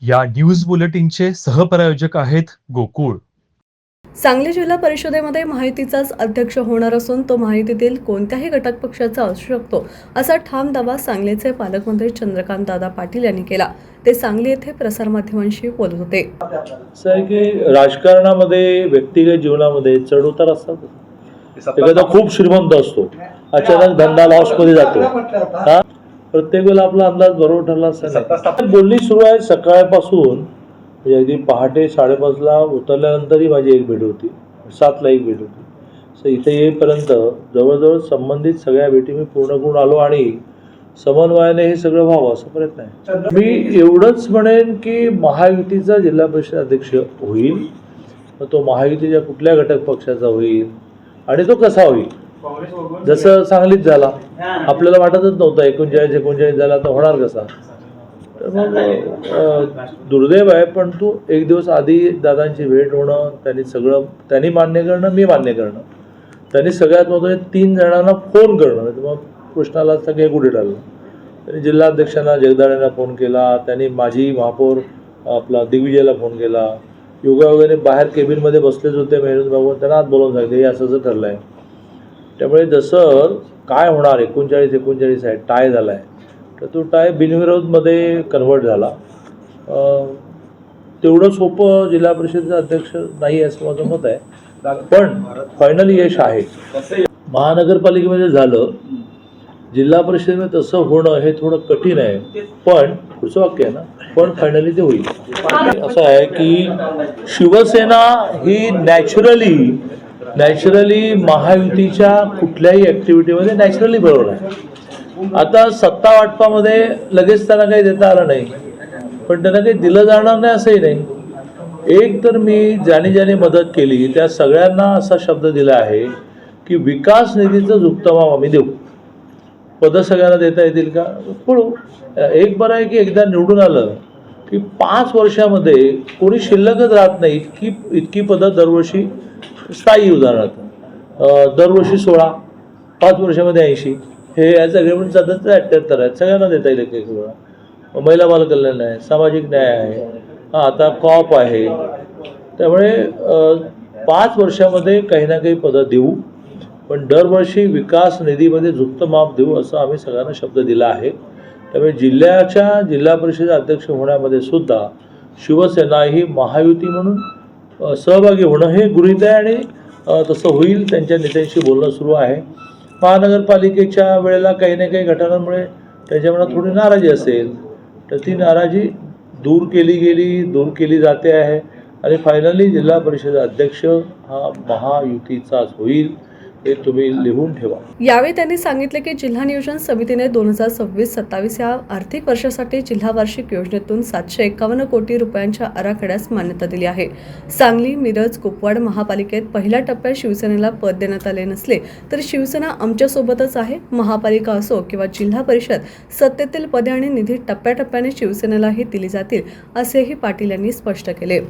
या न्यूज बुलेटिनचे सहप्रायोजक आहेत गोकुळ. सांगली जिल्हा परिषदेमध्ये महायुतीचाच अध्यक्ष होणार असून तो महायुतीतील कोणत्याही घटक पक्षाचा असू शकतो असा ठाम दावा सांगलीचे पालकमंत्री चंद्रकांत दादा पाटील यांनी केला. ते सांगली येथे प्रसारमाध्यमांशी बोलत होते. असं आहे की राजकारणामध्ये व्यक्तिगत जीवनामध्ये चढउतार असतात. एखादा खूप श्रीमंत असतो, अचानक धंदा लॉसमध्ये जातो. हा प्रत्येक वेळेला आपला अंदाज बरोबर ठरला असता. बोलणी सुरू आहे सकाळपासून, म्हणजे अगदी पहाटे 5:30ला उतरल्यानंतरही माझी एक भेट होती, 7ला एक भेट होती. सो इथे येईपर्यंत जवळजवळ संबंधित सगळ्या भेटी मी पूर्ण करून आलो आणि समन्वयाने हे सगळं व्हावं असा प्रयत्न आहे. मी एवढंच म्हणेन की महायुतीचा जिल्हा परिषद अध्यक्ष होईल, तो महायुतीच्या कुठल्या घटक पक्षाचा होईल आणि तो कसा होईल. जसं सांगलीत झाला, आपल्याला वाटतच नव्हतं 39 झाला तर होणार कसा. तर मग दुर्दैव आहे, पण तू एक दिवस आधी दादांची भेट होणं, त्यांनी मान्य करणं, मी मान्य करणं, त्यांनी सगळ्यात महत्त्वाचे 3 जणांना फोन करणं. मग कृष्णाला सगळे कुठे ठरलं. त्यांनी जिल्हाध्यक्षांना जगदाळेंना फोन केला, त्यांनी माजी महापौर आपला दिग्विजयला फोन केला. योगायोगाने बाहेर केबिनमध्ये बसलेच होते मेहरून बाबू, त्यांना आज बोलवून सांगितलं हे असं असं ठरलं आहे. त्यामुळे जसं काय होणार 39 आहे, टाय झाला आहे, तर तो टाय बिनविरोधमध्ये कन्व्हर्ट झाला. तेवढं सोपं जिल्हा परिषदेचा अध्यक्ष नाही असं माझं मत आहे. पण फायनली यश आहे. महानगरपालिकेमध्ये झालं, जिल्हा परिषदेमध्ये तसं होणं हे थोडं कठीण आहे, पण पुढचं वाक्य आहे ना, पण फायनली ते होईल. असं आहे की शिवसेना ही नॅचरली महायुतीच्या कुठल्याही ॲक्टिव्हिटीमध्ये नॅचरली बरोबर आहे. आता सत्ता वाटपामध्ये लगेच त्यांना काही देता आलं नाही, पण त्यांना काही दिलं जाणार नाही असंही नाही. एक तर मी ज्याने मदत केली त्या सगळ्यांना असा शब्द दिला आहे की विकास निधीचं जुक्तमाप आम्ही देऊ. पदं सगळ्यांना देता येतील का, पळू. एक बरं आहे की एकदा निवडून आलं की 5 वर्षामध्ये कोणी शिल्लकच राहत नाही. इतकी पदं दरवर्षी स्थायी, उदाहरणार्थ दरवर्षी 16, 5 वर्षामध्ये 80, हे या सगळे पण 77-78 आहेत. सगळ्यांना देता येईल एक वेळा. महिला बालकल्याण आहे, सामाजिक न्याय आहे, आता कॉप आहे. त्यामुळे 5 वर्षामध्ये काही ना काही पदं देऊ, पण दरवर्षी विकास निधीमध्ये झुकतं माप देऊ असं आम्ही सगळ्यांना शब्द दिला आहे. त्यामुळे जिल्हा परिषद अध्यक्ष होण्यामध्ये सुद्धा शिवसेना ही महायुती म्हणून सहभागी होणं हे गृहीत आहे आणि तसं होईल. त्यांच्या नेत्यांशी बोलणं सुरू आहे. महानगरपालिकेच्या वेळेला काही ना काही घटनांमुळे त्यांच्या मनात थोडी नाराजी असेल, तर ती नाराजी दूर केली जाते आहे आणि फायनली जिल्हा परिषद अध्यक्ष हा महायुतीचाच होईल, हे तुम्ही लिहून ठेवा. यावेळी त्यांनी सांगितले की जिल्हा नियोजन समितीने 2026-27 या आर्थिक वर्षासाठी जिल्हा वार्षिक योजनेतून 751 कोटी रुपयांच्या आराखड्यास मान्यता दिली आहे. सांगली, मिरज, कुपवाड महापालिकेत पहिल्या टप्प्यात शिवसेनेला पद देण्यात आले नसले तरी शिवसेना आमच्यासोबतच आहे. महापालिका असो किंवा जिल्हा परिषद, सत्तेतील पदे आणि निधी टप्प्याटप्प्याने शिवसेनेलाही दिली जातील असेही पाटील यांनी स्पष्ट केले.